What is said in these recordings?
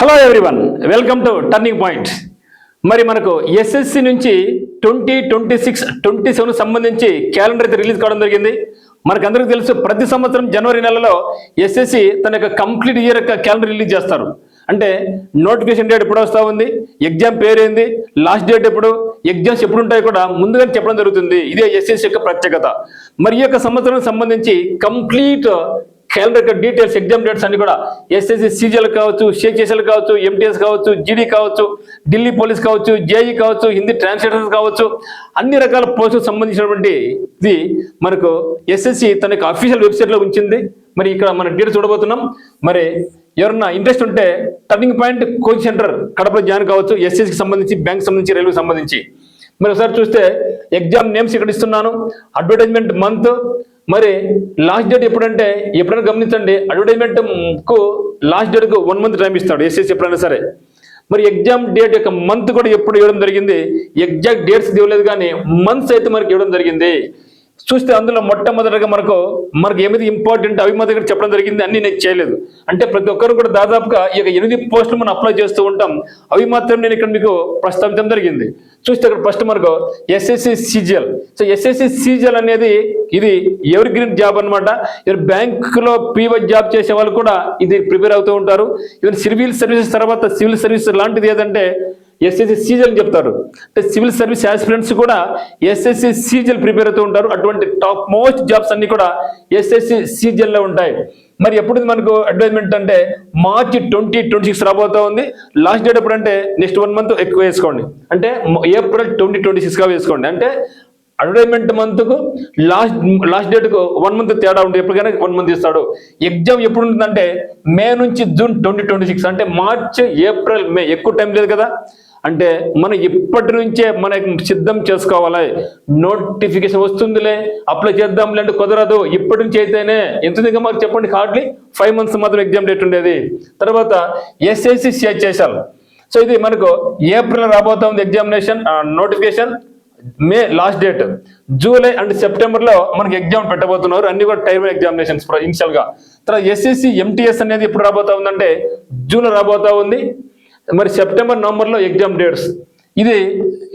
Hello everyone, welcome to turning point. మరి మనకు SSC నుంచి 2026-27 సంబంధించి క్యాలెండర్ అయితే రిలీజ్ కావడం జరిగింది. మనకందరికీ తెలుసు, ప్రతి సంవత్సరం జనవరి నెలలో ఎస్ఎస్సి తన యొక్క కంప్లీట్ ఇయర్ యొక్క క్యాలెండర్ రిలీజ్ చేస్తారు. అంటే నోటిఫికేషన్ డేట్ ఎప్పుడు వస్తూ ఉంది, ఎగ్జామ్ పేరు ఏంది, లాస్ట్ డేట్ ఎప్పుడు, ఎగ్జామ్స్ ఎప్పుడు ఉంటాయో కూడా ముందుగానే చెప్పడం జరుగుతుంది. ఇదే ఎస్ఎస్సి యొక్క ప్రత్యేకత. మరి ఈ యొక్క సంవత్సరానికి సంబంధించి కంప్లీట్ క్యాలెండర్ యొక్క డీటెయిల్స్, ఎగ్జామ్ డేట్స్ అన్ని కూడా ఎస్ఎస్సి సీజీఎల్ కావచ్చు, సిహెచ్ఎస్ఎల్ కావచ్చు, ఎంటీఎస్ కావచ్చు, జీడీ కావచ్చు, ఢిల్లీ పోలీస్ కావచ్చు, జేఈ కావచ్చు, హిందీ ట్రాన్స్లేటర్స్ కావచ్చు, అన్ని రకాల పోస్టులకు సంబంధించినటువంటి ఇది మనకు ఎస్ఎస్సి తన యొక్క అఫీషియల్ వెబ్సైట్లో ఉంచింది. మరి ఇక్కడ మన డీటెయిల్స్ చూడబోతున్నాం. మరి ఎవరన్నా ఇంట్రెస్ట్ ఉంటే టర్నింగ్ పాయింట్ కోచింగ్ సెంటర్ కడపలో జాయిన్ కావచ్చు. ఎస్ఎస్సికి సంబంధించి, బ్యాంక్ సంబంధించి, రైల్వేకి సంబంధించి. మరి ఒకసారి చూస్తే ఎగ్జామ్ నేమ్స్ ఇక్కడ ఇస్తున్నాను, అడ్వర్టైజ్మెంట్ మంత్, మరి లాస్ట్ డేట్ ఎప్పుడంటే ఎప్పుడైనా గమనించండి, అడ్వర్టైజ్మెంట్ కు లాస్ట్ డేట్ కు 1 మంత్ టైం ఇస్తాడు ఎస్ఎస్సి ఎప్పుడైనా సరే. మరి ఎగ్జామ్ డేట్ యొక్క మంత్ కూడా ఎప్పుడు ఇవ్వడం జరిగింది, ఎగ్జాక్ట్ డేట్స్ ఇవ్వలేదు కానీ మంత్స్ అయితే మనకి ఇవ్వడం జరిగింది. చూస్తే అందులో మొట్టమొదటిగా మనకు ఏమైతే ఇంపార్టెంట్ అవి మాత్రం ఇక్కడ చెప్పడం జరిగింది, అన్ని నేను చేయలేదు. అంటే ప్రతి ఒక్కరు కూడా దాదాపుగా ఈ 8 పోస్టులు మనం అప్లై చేస్తూ ఉంటాం, అవి మాత్రం నేను ఇక్కడ మీకు ప్రస్తావించడం జరిగింది. చూస్తే ఇక్కడ ఫస్ట్ మనకు SSC CGL. So SSC CGL అనేది ఇది ఎవరి గ్రీన్ జాబ్ అనమాట. ఇవర్ బ్యాంకులో పీవై జాబ్ చేసే వాళ్ళు కూడా ఇది ప్రిపేర్ అవుతూ ఉంటారు. ఈవెన్ సివిల్ సర్వీసెస్ తర్వాత సివిల్ సర్వీస్ లాంటిది ఏదంటే ఎస్ఎస్సి సీజీఎల్ చెప్తారు. అంటే సివిల్ సర్వీస్ ఆస్పిరెంట్స్ కూడా ఎస్ఎస్సి సీజీఎల్ ప్రిపేర్ అవుతూ ఉంటారు. అటువంటి టాప్ మోస్ట్ జాబ్స్ అన్ని కూడా ఎస్ఎస్సి సీజీఎల్ లో ఉంటాయి. మరి ఎప్పుడు మనకు అడ్వర్టైజ్మెంట్ అంటే మార్చి 2026 రాబోతా ఉంది. లాస్ట్ డేట్ ఎప్పుడు అంటే నెక్స్ట్ 1 మంత్ ఎక్కువ వేసుకోండి, అంటే ఏప్రిల్ 2026గా వేసుకోండి. అంటే అడ్వర్టైజ్మెంట్ మంత్ కు లాస్ట్ డేట్ కు 1 మంత్ తేడా ఉంటుంది. ఎప్పటికైనా 1 మంత్ ఇస్తాడు. ఎగ్జామ్ ఎప్పుడు ఉంటుందంటే మే నుంచి జూన్ 2026, అంటే మార్చ్, ఏప్రిల్, మే, ఎక్కువ టైం లేదు కదా. అంటే మనం ఇప్పటి నుంచే మనం సిద్ధం చేసుకోవాలి. నోటిఫికేషన్ వస్తుందిలే, అప్లై చేద్దాంలే అంటే కుదరదు. ఇప్పటి నుంచి అయితేనే ఎంత మాకు చెప్పండి, హార్డ్లీ 5 మంత్స్ మాత్రం ఎగ్జామ్ డేట్ ఉండేది. తర్వాత ఎస్ఎస్సి సిహెచ్ఎస్ఎల్. సో ఇది మనకు ఏప్రిల్ రాబోతా ఉంది examination notification. May last date, July and September లో మనకి ఎగ్జామ్ పెట్టబోతున్నారు. అన్ని కూడా టైమ్ ఎగ్జామినేషన్స్ ఇనిషియల్ గా. తర్వాత ఎస్ఎస్సి ఎంటీఎస్ అనేది ఎప్పుడు రాబోతా ఉందంటే జూన్ రాబోతా ఉంది. మరి సెప్టెంబర్, నవంబర్ లో ఎగ్జామ్ డేట్స్. ఇది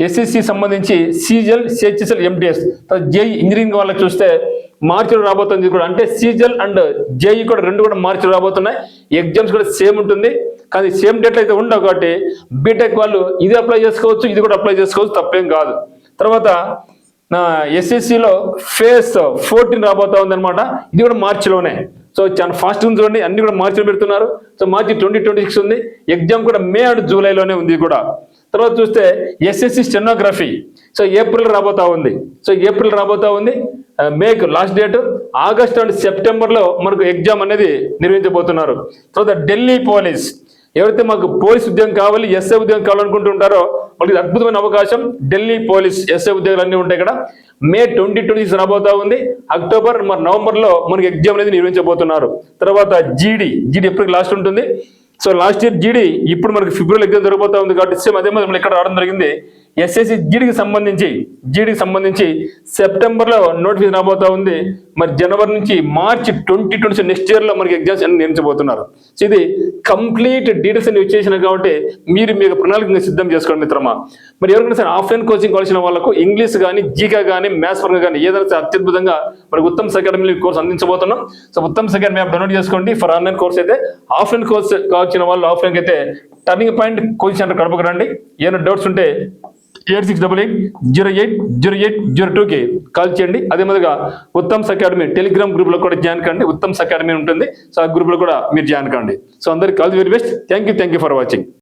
ఎస్ఎస్సి సంబంధించి CGL, CHSL, MTS. JEE engineering వాళ్ళకి చూస్తే మార్చిలో రాబోతుంది కూడా. అంటే సీజీఎల్ అండ్ జేఈ కూడా రెండు కూడా మార్చిలో రాబోతున్నాయి. ఎగ్జామ్స్ కూడా సేమ్ ఉంటుంది, కానీ సేమ్ డేట్లు అయితే ఉండవు. కాబట్టి బీటెక్ వాళ్ళు ఇది అప్లై చేసుకోవచ్చు, ఇది కూడా అప్లై చేసుకోవచ్చు, తప్పేం కాదు. తర్వాత ఎస్ఎస్సిలో ఫేజ్ 14 రాబోతా ఉంది అనమాట. ఇది కూడా మార్చిలోనే. సో చాలా ఫాస్ట్ ఉంది చూడండి, అన్ని కూడా మార్చిలో పెడుతున్నారు. సో మార్చి 2026 ఉంది. ఎగ్జామ్ కూడా మే అండ్ జూలైలోనే ఉంది కూడా. తర్వాత చూస్తే ఎస్ఎస్సి స్టెనోగ్రఫీ. సో ఏప్రిల్ రాబోతా ఉంది. మేకు లాస్ట్ డేట్. ఆగస్ట్ అండ్ సెప్టెంబర్లో మనకు ఎగ్జామ్ అనేది నిర్వహించబోతున్నారు. తర్వాత ఢిల్లీ పోలీస్. ఎవరైతే మాకు పోలీస్ ఉద్యోగం కావాలి, ఎస్ఐ ఉద్యోగం కావాలనుకుంటుంటారో వాళ్ళకి అద్భుతమైన అవకాశం. ఢిల్లీ పోలీస్ ఎస్ఐ ఉద్యోగాలు అన్నీ ఉంటాయి ఇక్కడ. మే 2026 రాబోతా ఉంది. అక్టోబర్ మరి నవంబర్లో మనకి ఎగ్జామ్ అనేది నిర్వహించబోతున్నారు. తర్వాత జీడీ ఎప్పటికి లాస్ట్ ఉంటుంది. సో లాస్ట్ ఇయర్ జీడీ ఇప్పుడు మనకి ఫిబ్రవరి ఎగ్జామ్ జరగబోతా ఉంది. కాబట్టి సేమ్ అదే మనం ఇక్కడ రావడం జరిగింది. ఎస్ఎస్సి జీడీకి సంబంధించి సెప్టెంబర్లో నోటిఫికేషన్ రాబోతా ఉంది. మరి జనవరి నుంచి మార్చి 2026 నెక్స్ట్ ఇయర్లో మనకి ఎగ్జామ్స్ అన్ని నిర్వహించబోతున్నారు. సో ఇది కంప్లీట్ డీటెయిల్స్ అన్ని వచ్చేసినాయి. కాబట్టి మీరు ప్రణాళిక సిద్ధం చేసుకోండి మిత్రమా. మరి ఎవరికైనా సరే ఆఫ్లైన్ కోచింగ్ కావాల్సిన వాళ్ళకు ఇంగ్లీష్ కానీ, జీకే కానీ, మ్యాథ్స్ పరంగా కానీ ఏదైనా అత్యద్భుతంగా మనకు ఉత్తమ్స్ అకాడమీ కోర్స్ అందించబోతున్నాం. So Uttam's academy app download చేసుకోండి ఫర్ ఆన్లైన్ కోర్స్ అయితే. ఆఫ్లైన్ కోర్స్ కావాల్సిన వాళ్ళు ఆఫ్లైన్కి అయితే టర్నింగ్ పాయింట్ కోచింగ్ సెంటర్ కడపకు రండి. ఏమైనా డౌట్స్ ఉంటే 8688080802కి కాల్ చేయండి. అదే మాదిరిగా ఉత్తమ్స్ అకాడమీ టెలిగ్రామ్ గ్రూప్ లో కూడా జాయిన్ కండి. ఉత్తమ్స్ అకాడమీ ఉంటుంది. సో ఆ గ్రూప్ లో కూడా మీరు జాయిన్ కండి. సో అందరికి all the very best. Thank you for watching.